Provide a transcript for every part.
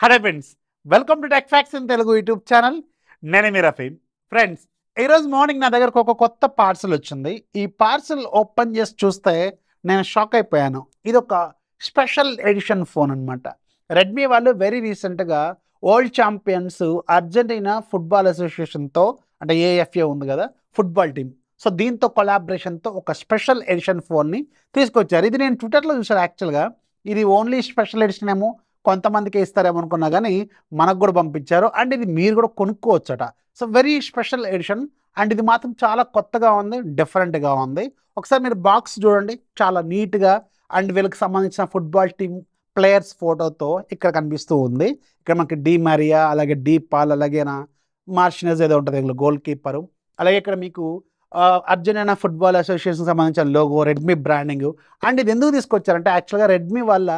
Hello friends, welcome to tech facts in Telugu YouTube channel. నేను మీ Rafi. Friends, ఈరోజు morning నా దగ్గరకు ఒక కొత్త పార్సల్ వచ్చింది. ఈ పార్సల్ ఓపెన్ చేసి చూస్తే నేను షాక్ అయిపోయాను. ఇది ఒక స్పెషల్ ఎడిషన్ ఫోన్ అనమాట. రెడ్మీ వాళ్ళు వెరీ రీసెంట్గా వరల్డ్ ఛాంపియన్స్ అర్జెంటీనా ఫుట్బాల్ అసోసియేషన్తో, అంటే ఏఎఫ్ఏ ఉంది కదా, ఫుట్బాల్ టీం. సో దీంతో కొలాబరేషన్తో ఒక స్పెషల్ ఎడిషన్ ఫోన్ని తీసుకొచ్చారు. ఇది నేను ట్విట్టర్లో చూసాను. యాక్చువల్గా ఇది ఓన్లీ స్పెషల్ ఎడిషన్ ఏమో కొంతమందికి ఇస్తారేమో అనుకున్నా, కానీ మనకు కూడా పంపించారు. అండ్ ఇది మీరు కూడా కొనుక్కోవచ్చట. So very special edition. And ఇది మాత్రం చాలా కొత్తగా ఉంది, డిఫరెంట్గా ఉంది. ఒకసారి మీరు బాక్స్ చూడండి, చాలా నీట్గా. అండ్ వీళ్ళకి సంబంధించిన ఫుట్బాల్ టీమ్ ప్లేయర్స్ ఫోటోతో ఇక్కడ కనిపిస్తూ ఉంది. ఇక్కడ మనకి డి మారియా, అలాగే డి పాల్, అలాగే మార్షినెజ్ ఏదో ఉంటుంది వీళ్ళు గోల్ కీపరు. అలాగే ఇక్కడ మీకు అర్జెంటీనా ఫుట్బాల్ అసోసియేషన్ సంబంధించిన లోగో, రెడ్మీ బ్రాండింగ్. అండ్ ఇది ఎందుకు తీసుకొచ్చారంటే యాక్చువల్గా రెడ్మీ వాళ్ళ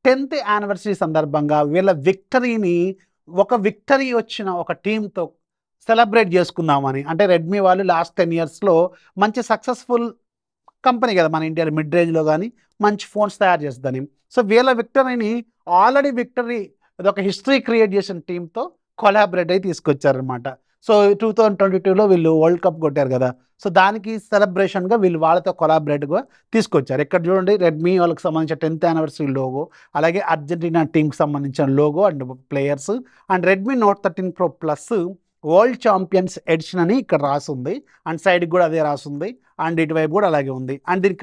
10th యానివర్సరీ సందర్భంగా వీళ్ళ విక్టరీ వచ్చిన ఒక టీంతో సెలబ్రేట్ చేసుకుందామని. అంటే రెడ్మీ వాళ్ళు లాస్ట్ 10 yearsలో మంచి సక్సెస్ఫుల్ కంపెనీ కదా మన ఇండియా, మిడ్ రేంజ్లో కానీ మంచి ఫోన్స్ తయారు చేస్తుందని. సో వీళ్ళ విక్టరీని విక్టరీ ఒక హిస్టరీ క్రియేట్ చేసిన టీంతో కొలాబరేట్ అయి తీసుకొచ్చారనమాట. సో 2022లో వీళ్ళు వరల్డ్ కప్ కొట్టారు కదా, సో దానికి సెలబ్రేషన్గా వీళ్ళు వాళ్ళతో కొలాబరేట్గా తీసుకొచ్చారు. ఇక్కడ చూడండి, రెడ్మీ వాళ్ళకి సంబంధించిన 10th యానివర్సరీ లోగో, అలాగే అర్జెంటీనా టీంకి సంబంధించిన logo and players. And Redmi Note 13 Pro plus world champions edition అని ఇక్కడ రాసుంది. అండ్ సైడ్కి కూడా అదే రాసుంది. అండ్ ఇటువైపు కూడా అలాగే ఉంది. అండ్ దీని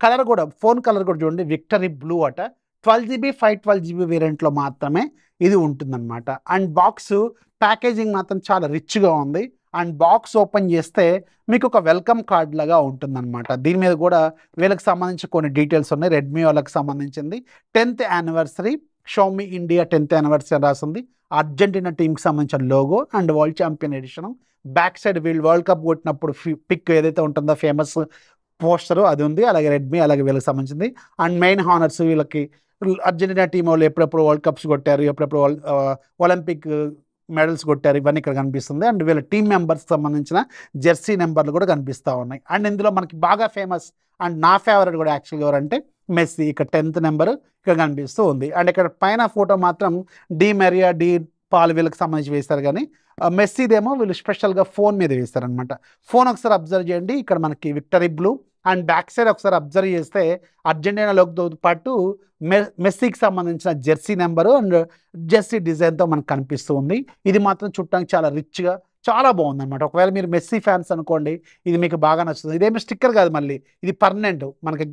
కలర్ కూడా, ఫోన్ కలర్ కూడా చూడండి, విక్టరీ బ్లూ అట. 12GB 512GB వేరియంట్లో మాత్రమే ఇది ఉంటుందన్నమాట. అండ్ బాక్స్ ప్యాకేజింగ్ మాత్రం చాలా రిచ్గా ఉంది. అండ్ బాక్స్ ఓపెన్ చేస్తే మీకు ఒక వెల్కమ్ కార్డ్ లాగా ఉంటుందన్నమాట. దీని మీద కూడా వీళ్ళకి సంబంధించి కొన్ని డీటెయిల్స్ ఉన్నాయి. రెడ్మీ వాళ్ళకి సంబంధించింది 10th anniversary, Xiaomi India 10th anniversary రాసింది, అర్జెంటీనా టీంకి సంబంధించిన logo and world champion edition. Back side వీళ్ళు వరల్డ్ కప్ కొట్టినప్పుడు పిక్ ఏదైతే ఉంటుందో ఫేమస్ పోస్టరు అది ఉంది. అలాగే రెడ్మీ, అలాగే వీళ్ళకి సంబంధించింది. అండ్ మెయిన్ హానర్స్ వీళ్ళకి అర్జెంటీనా టీం వాళ్ళు ఎప్పుడెప్పుడు వరల్డ్ కప్స్ కొట్టారు, ఎప్పుడెప్పుడు ఒలింపిక్ మెడల్స్ కొట్టారు, ఇవన్నీ ఇక్కడ కనిపిస్తుంది. అండ్ వీళ్ళ టీం మెంబర్స్కి సంబంధించిన జెర్సీ నెంబర్లు కూడా కనిపిస్తూ ఉన్నాయి. అండ్ ఇందులో మనకి బాగా ఫేమస్ అండ్ నా ఫేవరెట్ కూడా యాక్చువల్గా ఎవరంటే మెస్సీ. ఇక్కడ 10th నెంబర్ ఇక్కడ కనిపిస్తూ ఉంది. అండ్ ఇక్కడ పైన ఫోటో మాత్రం డి మారియా, డి పాల్ వీళ్ళకి సంబంధించి వేస్తారు, కానీ మెస్సీదేమో వీళ్ళు స్పెషల్గా ఫోన్ మీద వేస్తారనమాట. ఫోన్ ఒకసారి అబ్జర్వ్ చేయండి, ఇక్కడ మనకి victory blue. And back side ఒకసారి అబ్జర్వ్ చేస్తే అర్జెంటీనా లోగోతో పాటు మెస్సీకి సంబంధించిన జెర్సీ నెంబరు అండ్ జెర్సీ డిజైన్తో మనకు కనిపిస్తూ ఉంది. ఇది మాత్రం చుట్టానికి చాలా రిచ్గా చాలా బాగుందన్నమాట. ఒకవేళ మీరు మెస్సీ ఫ్యాన్స్ అనుకోండి, ఇది మీకు బాగా నచ్చుతుంది. ఇదేమి స్టిక్కర్ కాదు, మళ్ళీ ఇది పర్మనెంట్ మనకి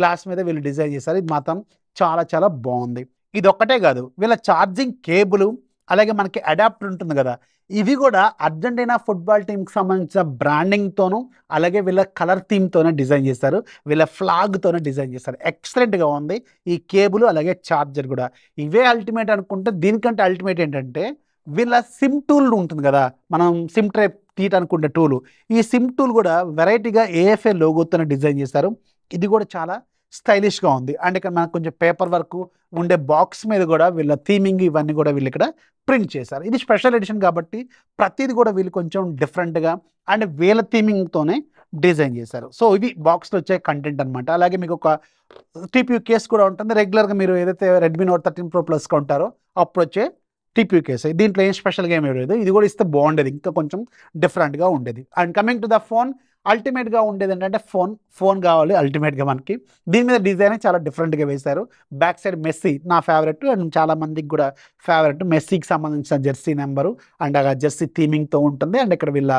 గ్లాస్ మీద వీళ్ళు డిజైన్ చేశారు. ఇది మాత్రం చాలా చాలా బాగుంది. ఇది ఒక్కటే కాదు, వీళ్ళ ఛార్జింగ్ కేబుల్, అలాగే మనకి అడాప్టర్ ఉంటుంది కదా, ఇవి కూడా అర్జెంటీనా ఫుట్బాల్ టీంకి సంబంధించిన బ్రాండింగ్తోనూ, అలాగే వీళ్ళ కలర్ థీమ్తోనే డిజైన్ చేశారు, వీళ్ళ ఫ్లాగ్తోనే డిజైన్ చేశారు. ఎక్సలెంట్గా ఉంది ఈ కేబుల్, అలాగే ఛార్జర్ కూడా. ఇవే అల్టిమేట్ అనుకుంటే, దీనికంటే అల్టిమేట్ ఏంటంటే వీళ్ళ సిమ్ టూల్ ఉంటుంది కదా, మనం సిమ్ ట్రైప్ తీయటానుకుంటే టూలు, ఈ సిమ్ టూల్ కూడా వెరైటీగా ఏఎఫ్ఏ లోగోతోనే డిజైన్ చేశారు. ఇది కూడా చాలా స్టైలిష్గా ఉంది. అండ్ ఇక్కడ మనకు కొంచెం పేపర్ వర్క్ ఉండే బాక్స్ మీద కూడా వీళ్ళ థీమింగ్ ఇవన్నీ కూడా వీళ్ళు ఇక్కడ ప్రింట్ చేశారు. ఇది స్పెషల్ ఎడిషన్ కాబట్టి ప్రతిది కూడా వీళ్ళు కొంచెం డిఫరెంట్గా అండ్ వీళ్ళ థీమింగ్తోనే డిజైన్ చేశారు. సో ఇవి బాక్స్లో వచ్చే కంటెంట్ అనమాట. అలాగే మీకు ఒక టీపీయూ కేస్ కూడా ఉంటుంది. రెగ్యులర్గా మీరు ఏదైతే రెడ్మీ నోట్ 13 Pro ప్లస్ కొంటారో అప్పుడు వచ్చే టీపీయూ కేస్. దీంట్లో ఏం స్పెషల్గా ఏమి లేదు. ఇది కూడా ఇస్తే బాగుండేది, ఇంకా కొంచెం డిఫరెంట్గా ఉండేది. And coming to the phone, అల్టిమేట్గా ఉండేది ఏంటంటే ఫోన్ కావాలి అల్టిమేట్గా మనకి. దీని మీద డిజైన్ చాలా డిఫరెంట్గా వేశారు. బ్యాక్ సైడ్ మెస్సీ నా ఫేవరెట్, అండ్ చాలా మందికి కూడా ఫేవరెట్. మెస్సీకి సంబంధించిన జెర్సీ నెంబరు అండ్ ఆ జెర్సీ థీమింగ్తో ఉంటుంది. అండ్ ఇక్కడ వీళ్ళ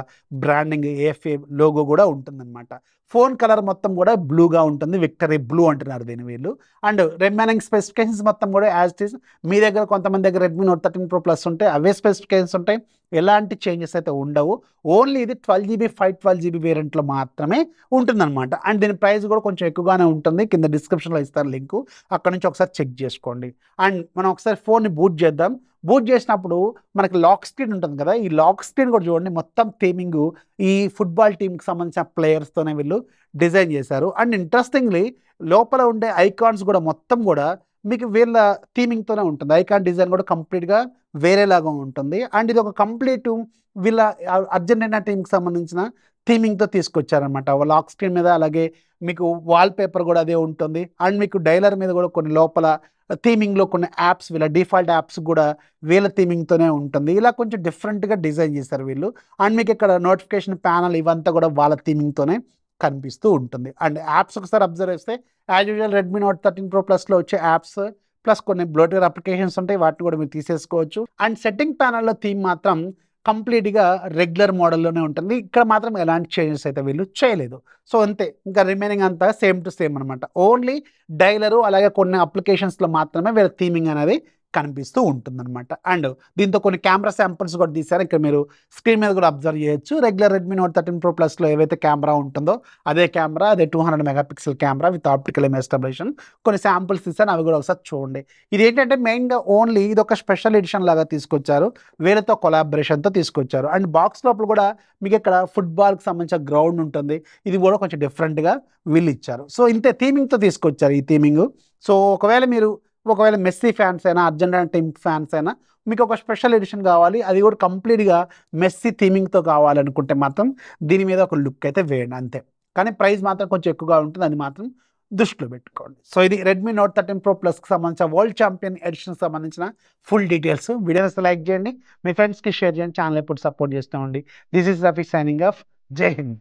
బ్రాండింగ్ ఏఎఫ్ఏ లోగో కూడా ఉంటుందన్నమాట. ఫోన్ కలర్ మొత్తం కూడా బ్లూగా ఉంటుంది, విక్టరీ బ్లూ అంటున్నారు దీని వీళ్ళు. అండ్ రిమైనింగ్ స్పెసిఫికేషన్స్ మొత్తం కూడా యాజ్ ఇట్ ఈస్. మీ దగ్గర కొంతమంది దగ్గర రెడ్మీ నోట్ 13 Pro ప్లస్ ఉంటాయి, అవే స్పెసిఫికేషన్స్ ఉంటాయి, ఎలాంటి చేంజెస్ అయితే ఉండవు. ఓన్లీ ఇది 12GB 512GB వేరియంట్లో మాత్రమే ఉంటుందన్నమాట. అండ్ దీని ప్రైస్ కూడా కొంచెం ఎక్కువగానే ఉంటుంది. కింద డిస్క్రిప్షన్లో ఇస్తారు లింకు, అక్కడ నుంచి ఒకసారి చెక్ చేసుకోండి. అండ్ మనం ఒకసారి ఫోన్ని బూట్ చేద్దాం. బూట్ చేసినప్పుడు మనకి లాక్ స్క్రీన్ ఉంటుంది కదా, ఈ లాక్ స్క్రీన్ కూడా చూడండి, మొత్తం థీమింగ్ ఈ ఫుట్బాల్ టీంకి సంబంధించిన ప్లేయర్స్తోనే వీళ్ళు డిజైన్ చేశారు. అండ్ ఇంట్రెస్టింగ్లీ లోపల ఉండే ఐకాన్స్ కూడా మొత్తం కూడా మీకు వీళ్ళ థీమింగ్తోనే ఉంటుంది. ఐకాన్ డిజైన్ కూడా కంప్లీట్గా వేరేలాగా ఉంటుంది. అండ్ ఇది ఒక కంప్లీట్ వీళ్ళ అర్జెంటీనా టీంకి సంబంధించిన థీమింగ్తో తీసుకొచ్చారనమాట. లాక్ స్క్రీన్ మీద అలాగే మీకు వాల్ పేపర్ కూడా అదే ఉంటుంది. అండ్ మీకు డైలర్ మీద కూడా కొన్ని లోపల థీమింగ్లో కొన్ని యాప్స్ వీళ్ళ డిఫాల్ట్ యాప్స్ కూడా వీళ్ళ థీమింగ్తోనే ఉంటుంది. ఇలా కొంచెం డిఫరెంట్గా డిజైన్ చేశారు వీళ్ళు. అండ్ మీకు ఇక్కడ నోటిఫికేషన్ ప్యానల్ ఇవంతా కూడా వాళ్ళ థీమింగ్తోనే కనిపిస్తూ ఉంటుంది. అండ్ యాప్స్ ఒకసారి అబ్జర్వ్ చేస్తే as usual Redmi Note 13 Pro ప్లస్లో వచ్చే యాప్స్ ప్లస్ కొన్ని బ్లోట్వేర్ అప్లికేషన్స్ ఉంటాయి, వాటిని కూడా మీరు తీసేసుకోవచ్చు. అండ్ సెట్టింగ్ ప్యానల్లో థీమ్ మాత్రం కంప్లీట్గా రెగ్యులర్ మోడల్లోనే ఉంటుంది. ఇక్కడ మాత్రం ఎలాంటి చేంజెస్ అయితే వీళ్ళు చేయలేదు. సో అంతే, ఇంకా రిమైనింగ్ అంతా సేమ్ టు సేమ్ అనమాట. ఓన్లీ డైలరు అలాగే కొన్ని అప్లికేషన్స్లో మాత్రమే వీళ్ళ థీమింగ్ అనేది కనిపిస్తూ ఉంటుందన్నమాట. అండ్ దీంతో కొన్ని కెమెరా శాంపుల్స్ కూడా తీశారు. ఇక్కడ మీరు స్క్రీన్ మీద కూడా అబ్జర్వ్ చేయొచ్చు. రెగ్యులర్ రెడ్మీ నోట్ 13 Pro ప్లస్లో ఏవైతే కెమెరా ఉంటుందో అదే కెమెరా, అదే 200 megapixel camera with optical image stabilisation. కొన్ని శాంపుల్స్ తీశాను, అవి కూడా ఒకసారి చూడండి. ఇది ఏంటంటే మెయిన్గా ఓన్లీ ఇది ఒక స్పెషల్ ఎడిషన్ లాగా తీసుకొచ్చారు, వీళ్ళతో కొలాబరేషన్తో తీసుకొచ్చారు. అండ్ బాక్స్ లోపల కూడా మీకు ఇక్కడ ఫుట్బాల్కి సంబంధించిన గ్రౌండ్ ఉంటుంది, ఇది కూడా కొంచెం డిఫరెంట్గా వీళ్ళు ఇచ్చారు. సో ఇంతే థీమింగ్తో తీసుకొచ్చారు ఈ థీమింగ్. సో ఒకవేళ మెస్సీ ఫ్యాన్స్ అయినా అర్జెంటీనా టీమ్ ఫ్యాన్స్ అయినా మీకు ఒక స్పెషల్ ఎడిషన్ కావాలి, అది కూడా కంప్లీట్గా మెస్సీ థీమింగ్తో కావాలనుకుంటే మాత్రం దీని మీద ఒక లుక్ అయితే వేయండి అంతే. కానీ ప్రైస్ మాత్రం కొంచెం ఎక్కువగా ఉంటుంది, అది మాత్రం దృష్టిలో పెట్టుకోండి. సో ఇది రెడ్మీ నోట్ 13 Pro ప్లస్కి సంబంధించిన వరల్డ్ ఛాంపియన్ ఎడిషన్కి సంబంధించిన ఫుల్ డీటెయిల్స్. వీడియోని లైక్ చేయండి, మీ ఫ్రెండ్స్కి షేర్ చేయండి, ఛానల్ ఎప్పుడు సపోర్ట్ చేస్తూ ఉండి. This is Rafi signing off. జై హింద్.